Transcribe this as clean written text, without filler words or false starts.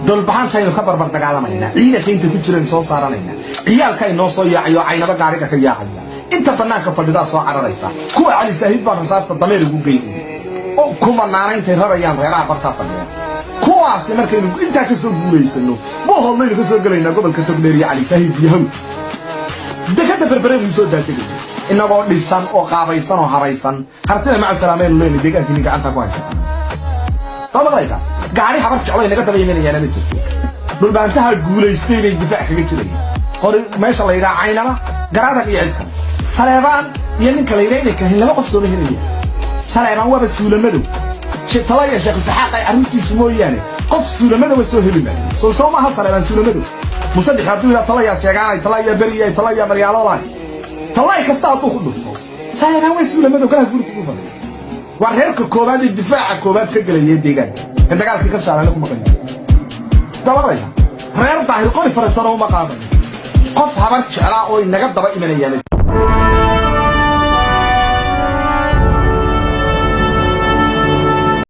دول بحان كاينو كبر بردقالمينا عيدا كاينتا كجيران سو سارانينا عيال كاينو سو ياعيو عينبا غاريغا كياعيا انت بنانka fadhida soo cararaysa kuwa cali saahid baa rasaasta dameer ugu geeyay oo kuma naanaynta rarayaan reeraha barta fadhiya kuwaas markaynu inta ka soo guuleysano boo hoolnaynu ka soo galayna gobolka Togdheer iyo cali saahid yahay dekada berbere uu soo daatay inagoo dhisan oo qaabaysan oo habaysan hartina ma salaameen leeyna deegaankii gacanta ku haysa طبعا gaari habar jeclay naga daba yimaanayaan ma jirto dul baantaha guuleystay bay difaac kaga jireen hore meesha la yiraahdo aynaba garaada iyo cidka saleebaan iyo ninka la yiraahdo ka laba qof soo helayay saleebaan waa suulamadu sheetalaya sheekh saxaaq ay arintiisu mooyaane qof suulamadu waa soo helinay soo ma ha saleebaan suulamadu musaddex haduu ila talaya jeegaanay talaya bariya talaya maryaalo laay talay kasta uu ku dhufto saleebaan waa suulamadu kala gurtigu fadhiyo وارهرك كوباد الدفاع كوباد كجل يديجان كنت قال كي كشار لكم مقيم دوريها رير ظاهر قولي فرسانه ومقابل قف حبرت شعراء وإنك الضبط من أيام